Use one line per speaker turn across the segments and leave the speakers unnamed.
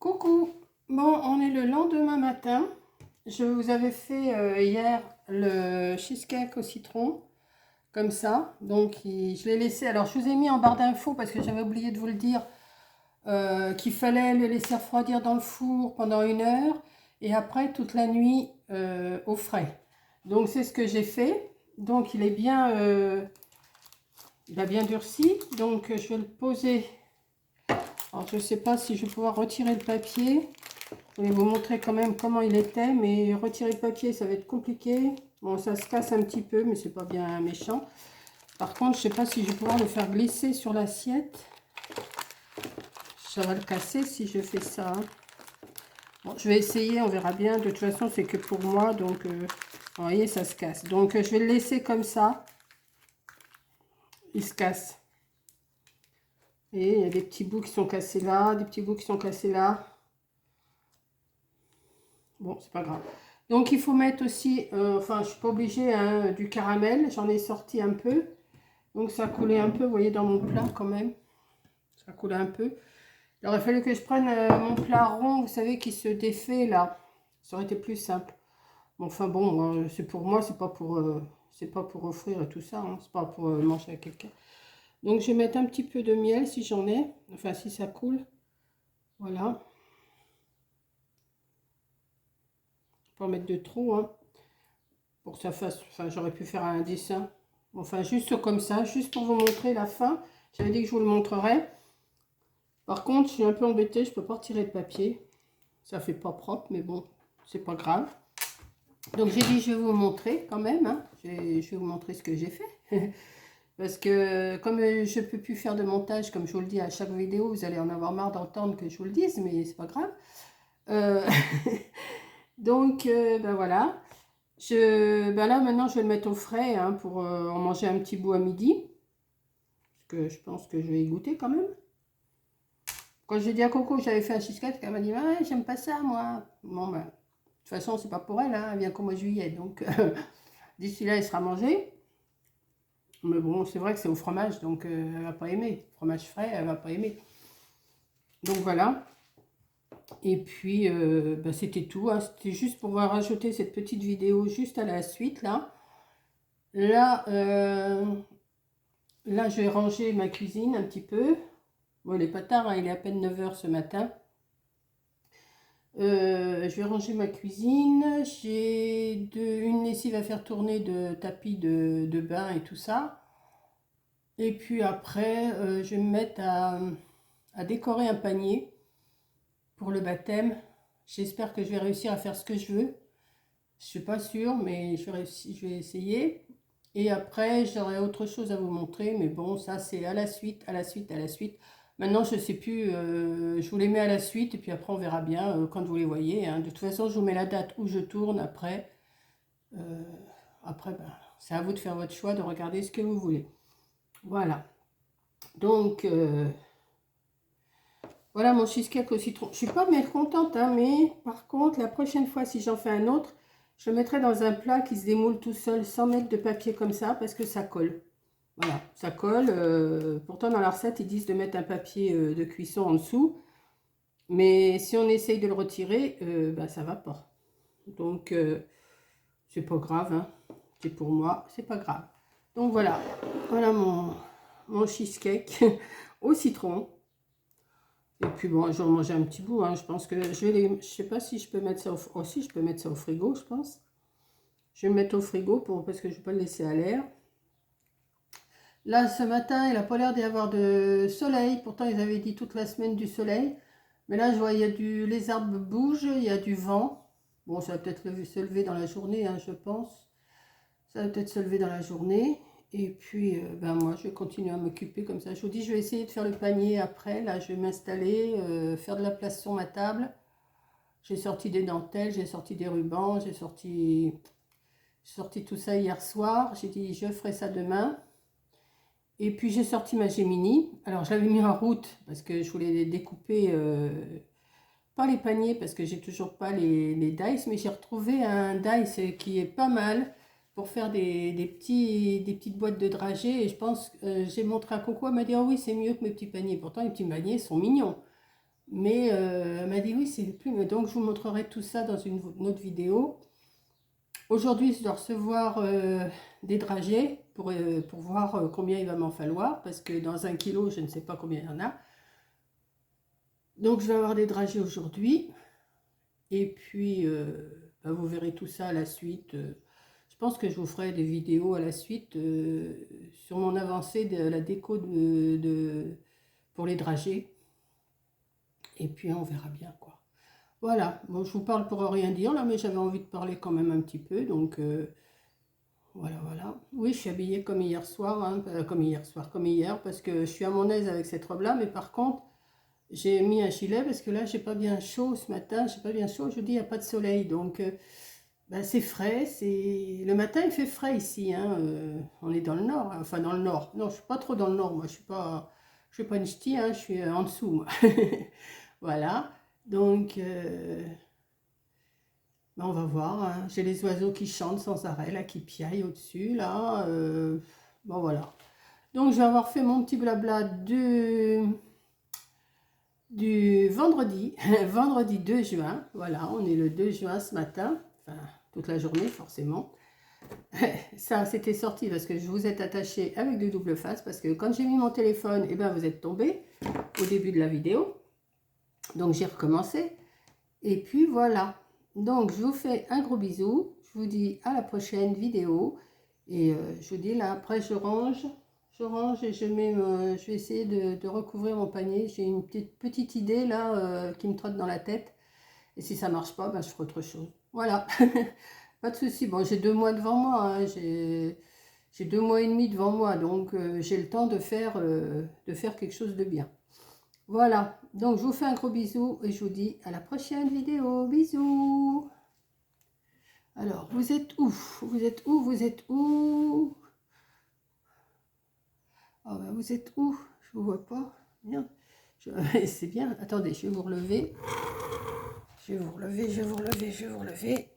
Coucou, bon, on est le lendemain matin. Je vous avais fait hier le cheesecake au citron, comme ça. Donc, je l'ai laissé. Alors, je vous ai mis en barre d'infos parce que j'avais oublié de vous le dire qu'il fallait le laisser refroidir dans le four pendant 1 heure et après toute la nuit au frais. Donc, c'est ce que j'ai fait. Donc, il a bien durci. Donc, je vais le poser. Alors, je ne sais pas si je vais pouvoir retirer le papier. Je vais vous montrer quand même comment il était, mais retirer le papier, ça va être compliqué. Bon, ça se casse un petit peu, mais c'est pas bien méchant. Par contre, je sais pas si je vais pouvoir le faire glisser sur l'assiette. Ça va le casser si je fais ça. Bon, je vais essayer, on verra bien. De toute façon, c'est que pour moi, donc, vous voyez, ça se casse. Donc, je vais le laisser comme ça. Il se casse. Et il y a des petits bouts qui sont cassés là, des petits bouts qui sont cassés là. Bon, c'est pas grave. Donc, il faut mettre aussi, enfin, je suis pas obligée, hein, du caramel. J'en ai sorti un peu. Donc, ça a coulé un peu, vous voyez, dans mon plat quand même. Ça a coulé un peu. Il aurait fallu que je prenne mon plat rond, vous savez, qui se défait là. Ça aurait été plus simple. Bon, enfin bon, c'est pour moi, c'est pas pour offrir et tout ça. Hein, c'est pas pour manger à quelqu'un. Donc, je vais mettre un petit peu de miel si j'en ai. Enfin, si ça coule. Voilà. Pas mettre de trop, hein, pour que ça fasse. Enfin, j'aurais pu faire un dessin. Enfin, juste comme ça, juste pour vous montrer la fin. J'avais dit que je vous le montrerais. Par contre, je suis un peu embêtée, je peux pas retirer le papier. Ça fait pas propre, mais bon, c'est pas grave. Donc j'ai dit, je vais vous montrer quand même. Hein. Je vais vous montrer ce que j'ai fait. Parce que comme je peux plus faire de montage, comme je vous le dis à chaque vidéo, vous allez en avoir marre d'entendre que je vous le dise, mais c'est pas grave. Euh, Donc, ben voilà. Ben là, maintenant, je vais le mettre au frais, hein, pour en manger un petit bout à midi. Parce que je pense que je vais y goûter quand même. Quand j'ai dit à Coco que j'avais fait un cheesecake, elle m'a dit ouais, j'aime pas ça, moi. Bon, ben, de toute façon, c'est pas pour elle, hein, elle vient qu'au mois de juillet. Donc, d'ici là, elle sera mangée. Mais bon, c'est vrai que c'est au fromage, donc elle va pas aimer. Fromage frais, elle va pas aimer. Donc voilà. Et puis, ben, c'était tout. Hein. C'était juste pour rajouter cette petite vidéo juste à la suite, là. Là, là, je vais ranger ma cuisine un petit peu. Bon, il n'est pas tard, hein, il est à peine 9 h ce matin. Je vais ranger ma cuisine. J'ai une lessive à faire tourner de tapis de bain et tout ça. Et puis après, je vais me mettre à décorer un panier pour le baptême. J'espère que je vais réussir à faire ce que je veux. Je suis pas sûre, mais je vais essayer. Et après, j'aurai autre chose à vous montrer, mais bon, ça c'est à la suite, à la suite, à la suite. Maintenant, je sais plus, je vous les mets à la suite, et puis après, on verra bien quand vous les voyez. Hein. De toute façon, je vous mets la date où je tourne après. Euh, Après, ben, c'est à vous de faire votre choix, de regarder ce que vous voulez. Voilà. Donc, voilà mon cheesecake au citron. Je suis pas mécontente, hein, mais par contre, la prochaine fois, si j'en fais un autre, je le mettrai dans un plat qui se démoule tout seul, sans mettre de papier comme ça, parce que ça colle. Voilà, ça colle. Pourtant, dans la recette, ils disent de mettre un papier de cuisson en dessous. Mais si on essaye de le retirer, ben, ça va pas. Donc, c'est pas grave. Hein. C'est pour moi, c'est pas grave. Donc voilà, voilà mon cheesecake au citron. Et puis bon, je vais en manger un petit bout. Hein. Je pense que je sais pas si je peux mettre ça au... Oh, si, je peux mettre ça au frigo, je pense. Je vais le mettre au frigo parce que je ne vais pas le laisser à l'air. Là, ce matin, il n'a pas l'air d'y avoir de soleil. Pourtant, ils avaient dit toute la semaine du soleil. Mais là, je vois, les arbres bougent, il y a du vent. Bon, ça va peut-être se lever dans la journée, hein, je pense. Ça va peut-être se lever dans la journée. Et puis, ben moi, je vais continuer à m'occuper comme ça. Je vous dis, je vais essayer de faire le panier après. Là, je vais m'installer, faire de la place sur ma table. J'ai sorti des dentelles, j'ai sorti des rubans, j'ai sorti tout ça hier soir. J'ai dit, je ferai ça demain. Et puis j'ai sorti ma Gemini. Alors je l'avais mis en route parce que je voulais les découper, pas les paniers parce que j'ai toujours pas les dice, mais j'ai retrouvé un dice qui est pas mal pour faire des petites boîtes de dragées. Et je pense, j'ai montré à Coco, elle m'a dit, oh oui, c'est mieux que mes petits paniers. Pourtant, les petits paniers sont mignons. Mais elle m'a dit oui, c'est plus. Mais donc je vous montrerai tout ça dans une autre vidéo. Aujourd'hui, je dois recevoir des dragées pour voir combien il va m'en falloir. Parce que dans 1 kilo, je ne sais pas combien il y en a. Donc je vais avoir des dragées aujourd'hui. Et puis, bah, vous verrez tout ça à la suite. Je pense que je vous ferai des vidéos à la suite sur mon avancée de la déco pour les dragées. Et puis on verra bien quoi. Voilà, bon je vous parle pour rien dire là, mais j'avais envie de parler quand même un petit peu, donc voilà, voilà. Oui, je suis habillée comme hier soir, hein, comme hier, parce que je suis à mon aise avec cette robe-là, mais par contre, j'ai mis un gilet parce que là, j'ai pas bien chaud ce matin, j'ai pas bien chaud, je dis, il n'y a pas de soleil, donc ben, c'est frais, le matin, il fait frais ici, hein, on est dans le nord, hein, enfin dans le nord. Non, je suis pas trop dans le nord, moi, je suis pas une ch'ti, hein, je suis en dessous, moi. Voilà, donc ben, on va voir, hein. J'ai les oiseaux qui chantent sans arrêt, là, qui piaillent au-dessus, là. Bon, voilà. Donc, je vais avoir fait mon petit blabla du vendredi, vendredi 2 juin. Voilà, on est le 2 juin ce matin, enfin, toute la journée, forcément. Ça, c'était sorti parce que je vous ai attaché avec du double face, parce que quand j'ai mis mon téléphone, eh ben, vous êtes tombé au début de la vidéo. Donc, j'ai recommencé. Et puis, voilà. Donc, je vous fais un gros bisou. Je vous dis à la prochaine vidéo. Et je vous dis, là, après, je range et je vais essayer de recouvrir mon panier. J'ai une petite idée, là, qui me trotte dans la tête. Et si ça ne marche pas, ben, je ferai autre chose. Voilà. Pas de souci. Bon, j'ai 2 mois devant moi. Hein. J'ai 2 mois et demi devant moi. Donc, j'ai le temps de faire quelque chose de bien. Voilà, donc je vous fais un gros bisou et je vous dis à la prochaine vidéo. Bisous. Alors, vous êtes où? Vous êtes où? Vous êtes où? Oh ben, vous êtes où? Je vous vois pas. Merde. C'est bien. Attendez, je vais vous relever. Je vais vous relever, je vais vous relever, je vais vous relever.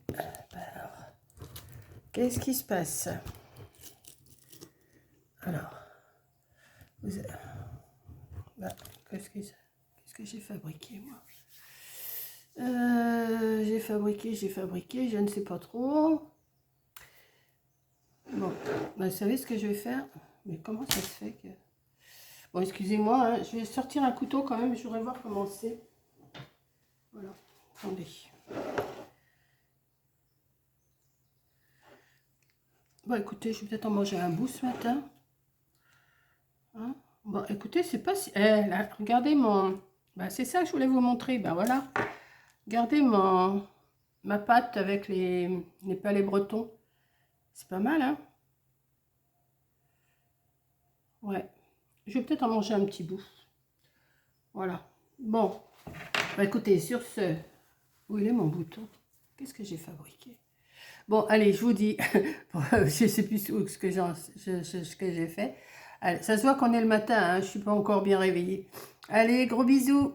Alors, qu'est-ce qui se passe? Alors, bah, qu'est-ce que j'ai fabriqué, moi? J'ai fabriqué, je ne sais pas trop. Bon, bah, vous savez ce que je vais faire? Mais comment ça se fait que... Bon, excusez-moi, hein, je vais sortir un couteau quand même, je voudrais voir comment c'est. Voilà, attendez. Bon, écoutez, je vais peut-être en manger un bout ce matin. Hein? Bon, écoutez, c'est pas si... là, regardez mon... Bah, c'est ça que je voulais vous montrer, ben voilà. Regardez ma pâte avec les palais bretons. C'est pas mal, hein? Ouais. Je vais peut-être en manger un petit bout. Voilà. Bon. Bah, écoutez, sur ce... Où il est mon bouton? Qu'est-ce que j'ai fabriqué? Bon, allez, je vous dis... je sais plus ce que j'ai fait. Allez, ça se voit qu'on est le matin, hein, je suis pas encore bien réveillée. Allez, gros bisous!